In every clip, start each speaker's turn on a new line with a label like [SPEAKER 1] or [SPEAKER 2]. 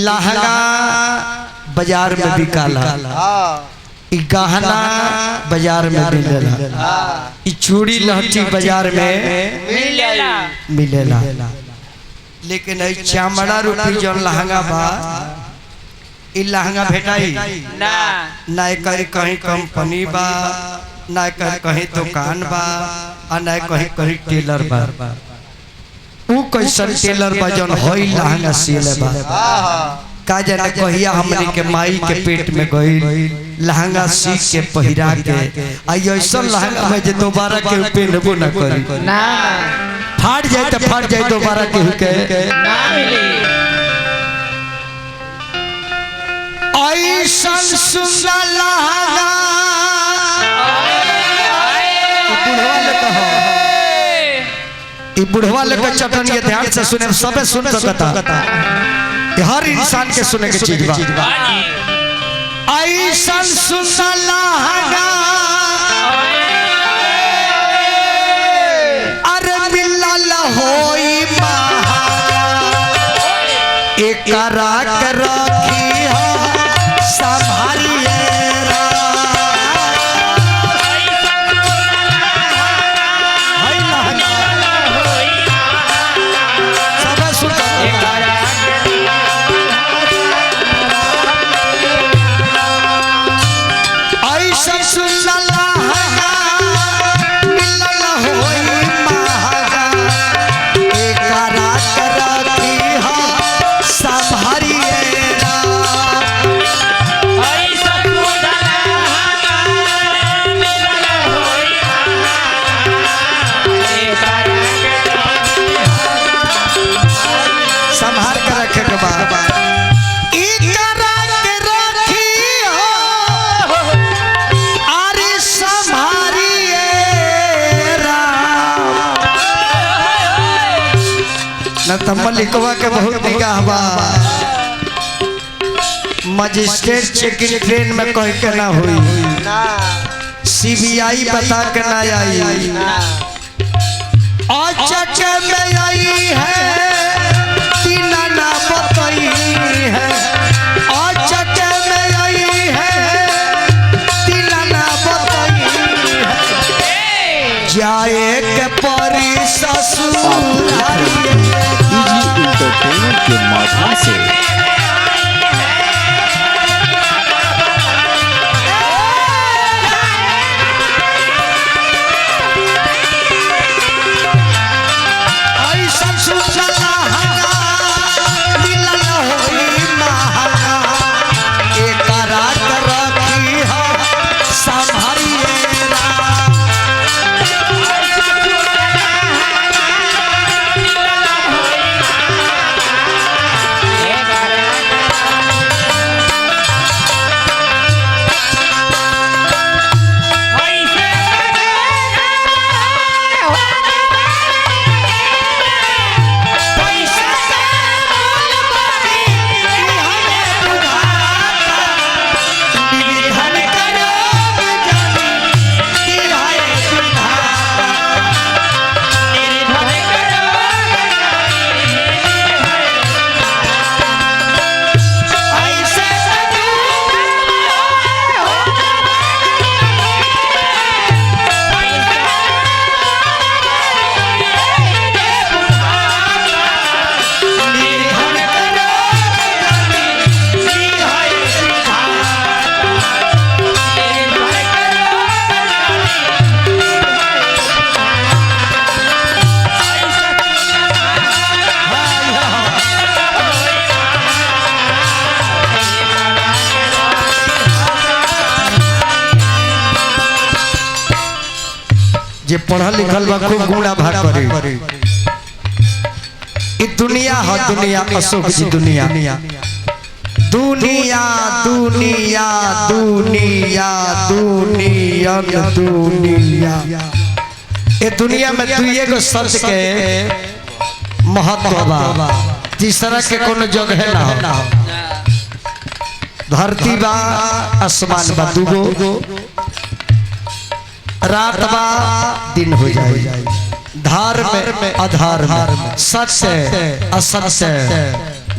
[SPEAKER 1] लहंगा बाजार में बिकाला, गहना बाजार में मिलेला, चूड़ी लहठी बाजार में मिलेला। लेकिन चामड़ा रूपी जो लहंगा बा, लहंगा भेटाई ना कहीं कंपनी बा, ना कहीं दुकान बा, ना कहीं टेलर बा। वो कैसन टेलर बा जौन होई लहंगा सिले बा। का जाने कहिया हमने के माई के पेट में गई लहंगा सीख के पहिरा के ऐसा लहंगा में जो दोबारा के पहनबो ना करी, ना फाट जाए तो फाट जाए, दोबारा के ना मिली। ऐसा सुंदर लहंगा बुढ़वा लेकर चटन ये ध्यान से सुने, सबे सुन सकता, हर इंसान के सुने के चीज बा। ऐसा सुंदर लहंगा अरे मिलल होई एकरा के रखी संभालिए मलिकवा के बहुत निगाह बा। मजिस्ट्रेट चेकिंग ट्रेन में कह के ना हुई, CBI बता के ना आई, चक में आई है तीना ना बताई है, चक में आई है तीना ना बताई है, जाए के परी ससुराल
[SPEAKER 2] के माध्यम से
[SPEAKER 1] जे पढ़ा लिखल बा खूब गुणा भाग करे। ई दुनिया है, दुनिया अशोक जी, दुनिया दुनिया दुनिया दुनिया दुनिया दुनिया। ये दुनिया में दुइये गो शब्द के महत्व बा, तीसरा के कोनो जगह ना हो। धरती बा, आसमान बा, दुगो रात बा, दिन हो जाए, धार में अधार में, सत्य असत्य,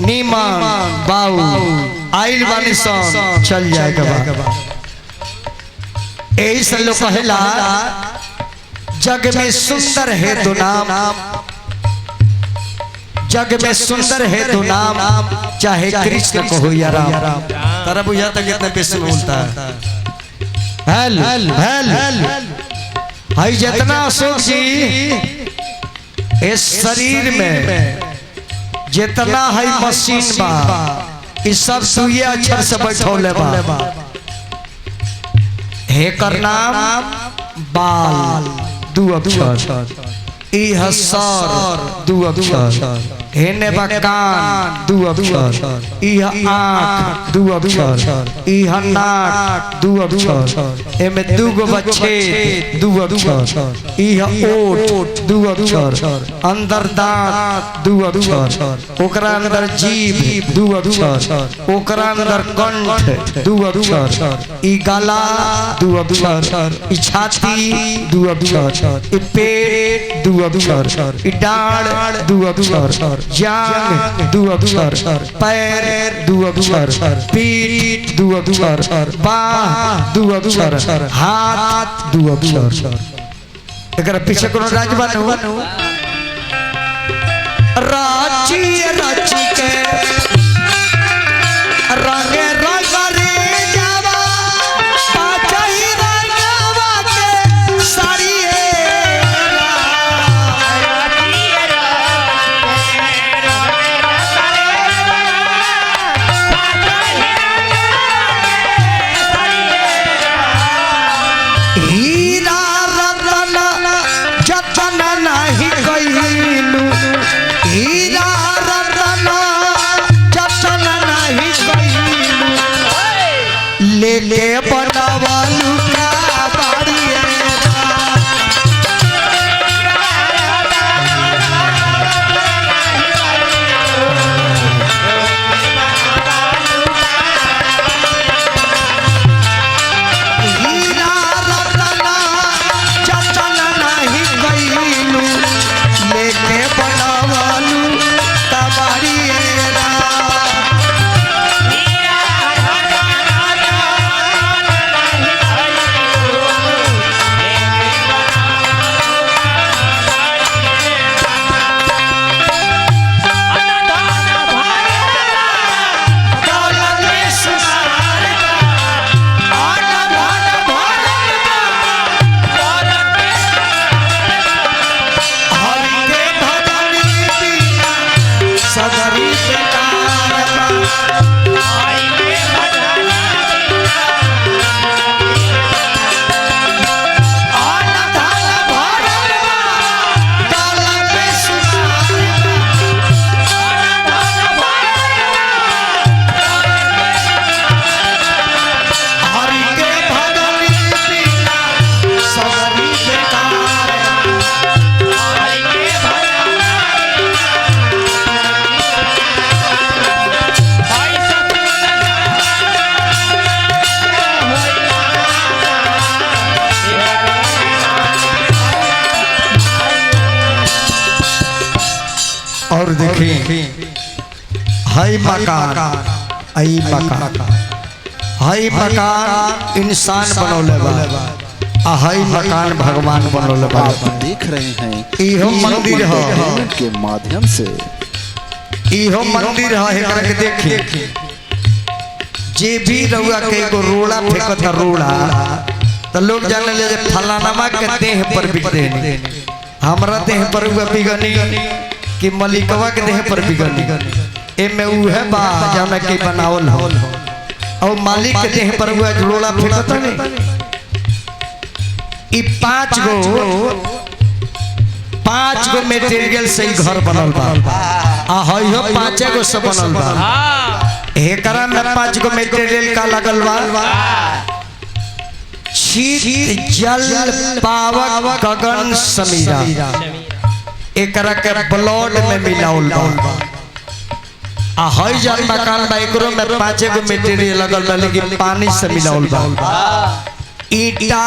[SPEAKER 1] नीमन बाऊ आइल बानी सन चल जाएगा। यही से लोग कहला जग में सुंदर है तो नाम, जग में सुंदर है तो नाम, चाहे कृष्ण को हो या राम। तारा बुझा तक कितने पैसे बोलता है। हेल हेल हाई जितना अशोक जी इस शरीर में जितना है मशीन बा इस सब सुइए अक्षर से बैठौले बा। हे कर नाम बाल दू अक्षर, ई हसर दू अक्षर, हेने बा कान दू अक्षर, ई आँख दू अक्षर, ई नाक दू अक्षर, एमे दूगो बच्चे दू अक्षर, ई ओठ दू अक्षर, अंदर दांत दू अक्षर, ओकरा अंदर जीभ दू अक्षर, ओकरा अंदर कंठ दू अक्षर, ई गला दू अक्षर, ई छाती दू अक्षर, ई पेट दू अक्षर, ई डाढ़ दू अक्षर, जांग दू अक्षर, पैर दू अक्षर, पीठ दू अक्षर, बाह दू अक्षर, हाथ दू अक्षर। एकरा पीछे कोनो राज बनू राची राची के रंगे रंग रे जावा पाचही रंगवा के साड़ी ले बनावालू का बाड़ी हीरा रतना जतन नहीं गईलू लेके बनावालू का बाड़ी और देखिए हाई मकान आई मकान हाई मकान इंसान बनौले बा आ हाई मकान भगवान बनौले बा।
[SPEAKER 2] देख रहे हैं
[SPEAKER 1] इहो मंदिर है
[SPEAKER 2] के माध्यम से,
[SPEAKER 1] इहो मंदिर है एकरा के देखिए जे भी रउआ के एगो रोड़ा फेंकत रोड़ा तो लोग जाने ले जे फलानामा के देह पर बिगड़े, हमरा देह पर हुआ बिगनी कि मलिकवा के देह पर बिगनी एमे उहे बा जाना के बनावल हो और मालिक के देह पर हुआ रोड़ा फेंकत नहीं। ई पांच गो मटेरियल से घर बनल बा आ हइयो पांचे गो से बनल बा। एकरा में 5 गो मटेरियल का लगल बा शीत जल पावक गगन समीरा एकरा के ब्लड में मिलावल बा आ हई जन मकान बा एकरो में 5 गो मटेरियल लगल बा लेकिन पानी से मिलावल बा। ईटा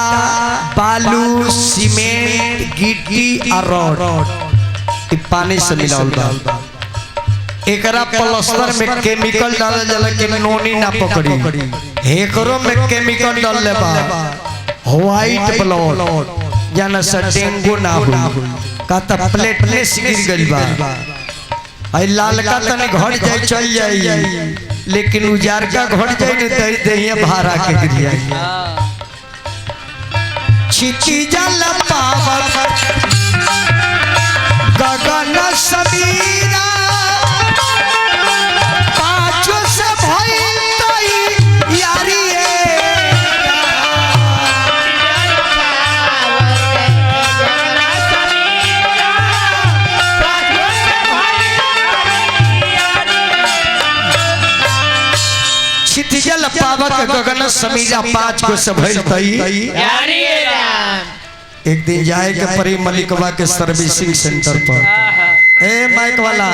[SPEAKER 1] बालू सीमेंट गिट्टी और रॉड पानी से मिलावल बा। एकरा प्लास्टर में केमिकल डालल जाला कि नोनी ना पकड़ी, एकरो में केमिकल डालले बा व्हाइट ब्लड जाना से डेंगू ना हो का त प्लेटलेट्स गिर गइल बा। आई लाल का तने घट जाई चल जाई, लेकिन उजार का घट जाई न दही दहिया भारा के गिर जाई। छिटी जल पावक गगन समीरा पाँचों से भई यारी छिटिजल पावक गगन समीरा पाँच को से भइल तई। एक दिन जाए के परी मलिकवा के सर्विसिंग सेंटर पर। ए माइक वाला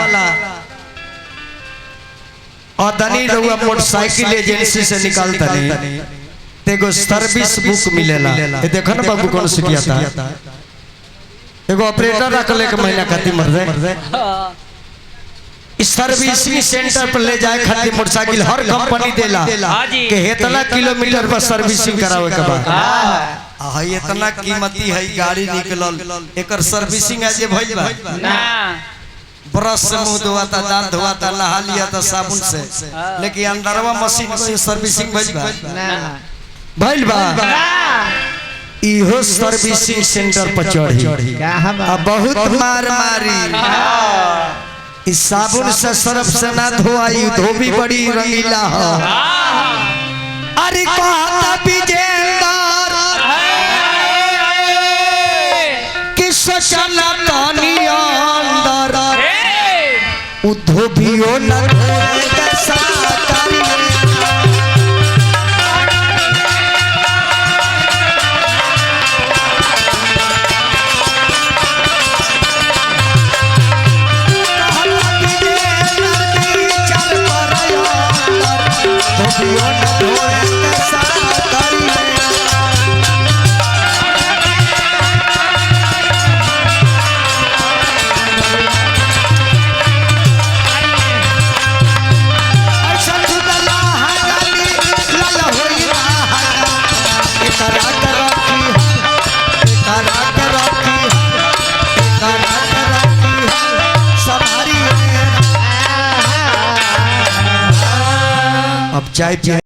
[SPEAKER 1] और दनी रहुआ मोटरसाइकिल एजेंसी से निकालता नहीं तेगो सर्विस बुक मिलेला। ए देखो ना बाबू कौन सिटिया था एगो ऑपरेटर रखले के महीना खातिर मर दे। इस सर्विसिंग सेंटर पर ले जाए खातिर मोटरसाइकिल हर कंपनी देला कि इतना किलोमीटर पर सर्विसिंग करावे के बाद हां इतना कीमती है गाड़ी निकलल एकर सर्विसिंग आज भइल बा ना। ब्रश से मुंह धोवाता, दांत धोवाता, नहा लिया था साबुन से, लेकिन अंदरवा मशीन से सर्विसिंग भइल बा ना। भइल बा इहो सर्विसिंग सेंटर पर चढ़ी अब बहुत मार मारी। इस साबुन से सर्फ से ना धोआई, धोबी बड़ी रंगीला हो। अरे कहता विजेंदर कि सोचना तानी अंदर उ धोबियो न धोए कैसा करी। अब चाय